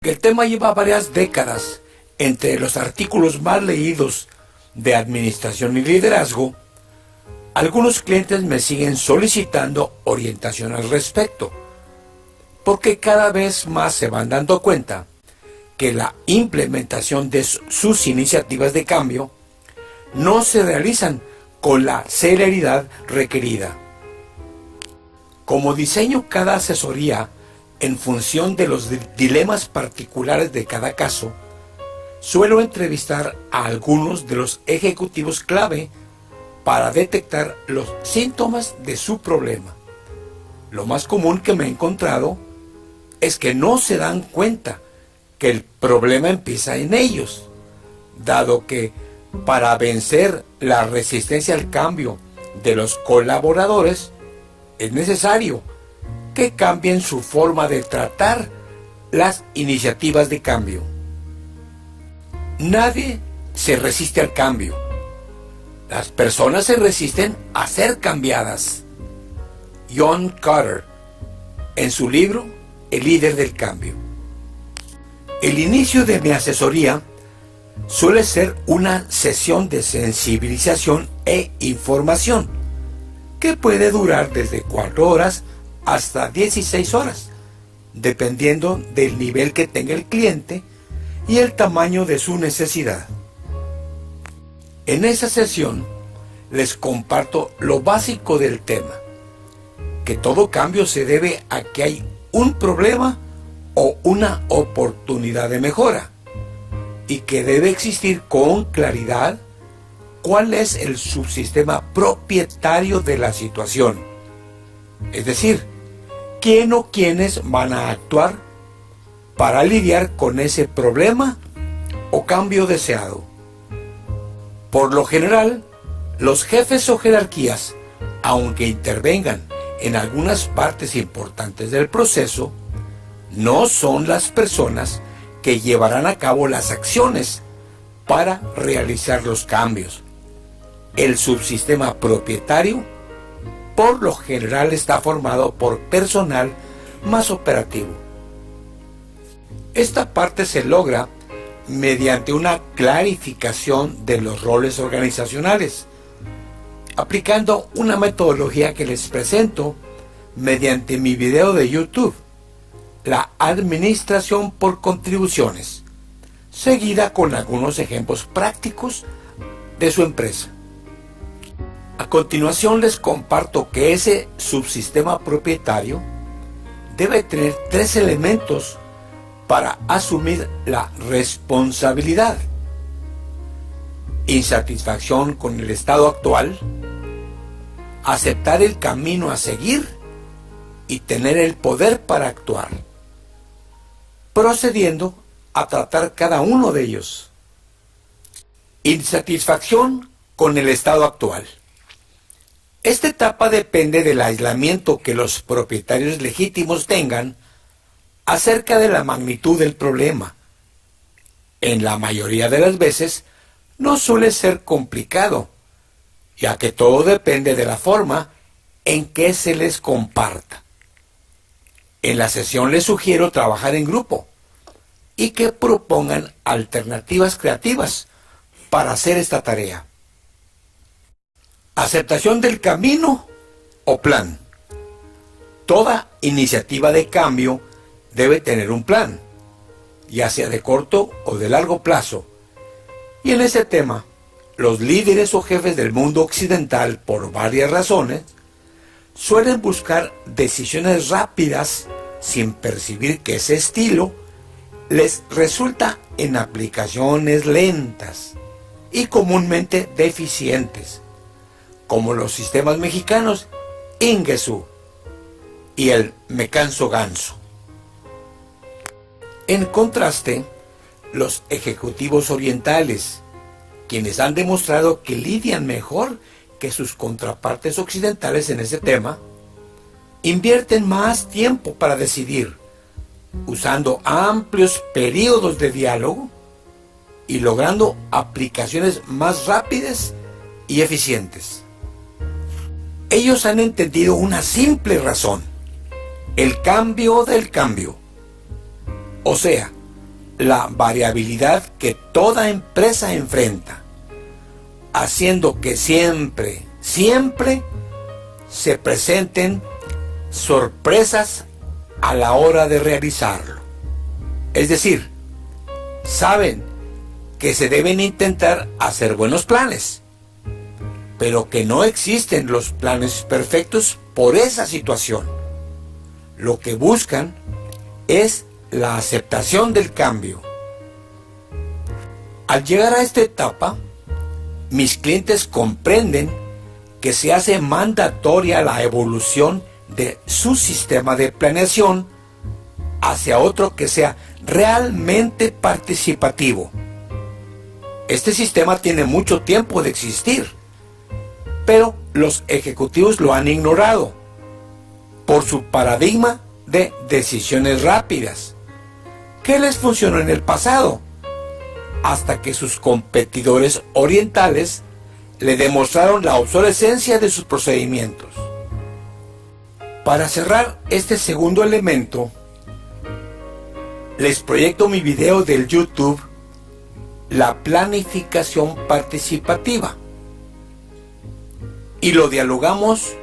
que el tema lleva varias décadas entre los artículos más leídos de administración y liderazgo, algunos clientes me siguen solicitando orientación al respecto, porque cada vez más se van dando cuenta que la implementación de sus iniciativas de cambio no se realizan con la celeridad requerida. Como diseño cada asesoría en función de los dilemas particulares de cada caso, suelo entrevistar a algunos de los ejecutivos clave para detectar los síntomas de su problema. Lo más común que me he encontrado es que no se dan cuenta que el problema empieza en ellos, dado que para vencer la resistencia al cambio de los colaboradores es necesario que cambien su forma de tratar las iniciativas de cambio. Nadie se resiste al cambio. Las personas se resisten a ser cambiadas. John Carter, en su libro El líder del cambio. El inicio de mi asesoría suele ser una sesión de sensibilización e información que puede durar desde 4 horas hasta 16 horas, dependiendo del nivel que tenga el cliente y el tamaño de su necesidad. En esa sesión les comparto lo básico del tema, que todo cambio se debe a que hay un problema o una oportunidad de mejora, y que debe existir con claridad cuál es el subsistema propietario de la situación. Es decir, quién o quiénes van a actuar para lidiar con ese problema o cambio deseado. Por lo general, los jefes o jerarquías, aunque intervengan en algunas partes importantes del proceso, no son las personas que llevarán a cabo las acciones para realizar los cambios. El subsistema propietario, por lo general, está formado por personal más operativo. Esta parte se logra mediante una clarificación de los roles organizacionales, aplicando una metodología que les presento mediante mi video de YouTube, la administración por contribuciones, seguida con algunos ejemplos prácticos de su empresa. A continuación les comparto que ese subsistema propietario debe tener 3 elementos para asumir la responsabilidad: insatisfacción con el estado actual, aceptar el camino a seguir y tener el poder para actuar, procediendo a tratar cada uno de ellos. Insatisfacción con el estado actual. Esta etapa depende del aislamiento que los propietarios legítimos tengan acerca de la magnitud del problema. En la mayoría de las veces no suele ser complicado, ya que todo depende de la forma en que se les comparta. En la sesión les sugiero trabajar en grupo y que propongan alternativas creativas para hacer esta tarea. Aceptación del camino o plan. Toda iniciativa de cambio debe tener un plan, ya sea de corto o de largo plazo. Y en ese tema, los líderes o jefes del mundo occidental, por varias razones, suelen buscar decisiones rápidas sin percibir que ese estilo les resulta en aplicaciones lentas y comúnmente deficientes, como los sistemas mexicanos Ingesu y el Me Canso Ganso. En contraste, los ejecutivos orientales, quienes han demostrado que lidian mejor que sus contrapartes occidentales en ese tema, invierten más tiempo para decidir, usando amplios periodos de diálogo y logrando aplicaciones más rápidas y eficientes. Ellos han entendido una simple razón: el cambio del cambio. O sea, la variabilidad que toda empresa enfrenta, haciendo que siempre se presenten sorpresas a la hora de realizarlo. Es decir, saben que se deben intentar hacer buenos planes, pero que no existen los planes perfectos por esa situación. Lo que buscan es la aceptación del cambio. Al llegar a esta etapa, mis clientes comprenden que se hace mandatoria la evolución de su sistema de planeación hacia otro que sea realmente participativo. Este sistema tiene mucho tiempo de existir, pero los ejecutivos lo han ignorado por su paradigma de decisiones rápidas, que les funcionó en el pasado, hasta que sus competidores orientales le demostraron la obsolescencia de sus procedimientos. Para cerrar este segundo elemento, les proyecto mi video del YouTube, la planificación participativa, y lo dialogamos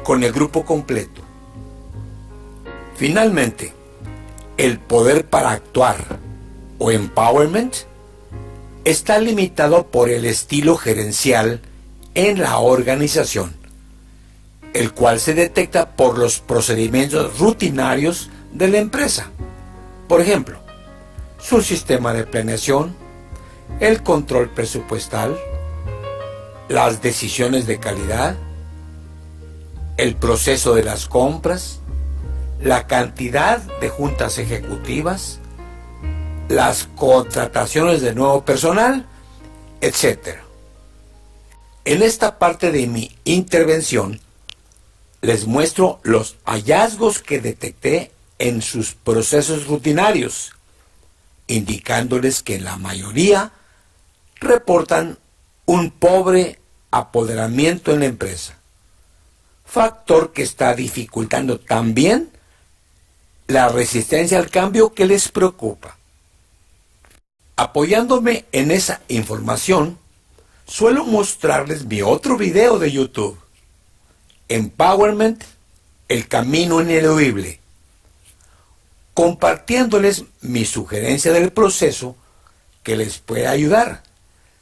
con el grupo completo. Finalmente, el poder para actuar o empowerment está limitado por el estilo gerencial en la organización, el cual se detecta por los procedimientos rutinarios de la empresa. Por ejemplo, su sistema de planeación, el control presupuestal, las decisiones de calidad, el proceso de las compras, la cantidad de juntas ejecutivas, las contrataciones de nuevo personal, etc. En esta parte de mi intervención, les muestro los hallazgos que detecté en sus procesos rutinarios, indicándoles que la mayoría reportan un pobre apoderamiento en la empresa, factor que está dificultando también la resistencia al cambio que les preocupa. Apoyándome en esa información, suelo mostrarles mi otro video de YouTube, Empowerment, el camino ineludible, compartiéndoles mi sugerencia del proceso que les puede ayudar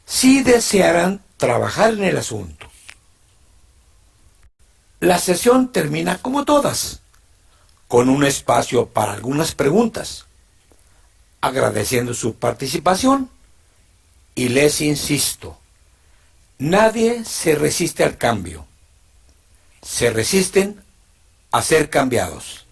si desearan trabajar en el asunto. La sesión termina como todas, con un espacio para algunas preguntas, agradeciendo su participación, y les insisto, nadie se resiste al cambio, se resisten a ser cambiados.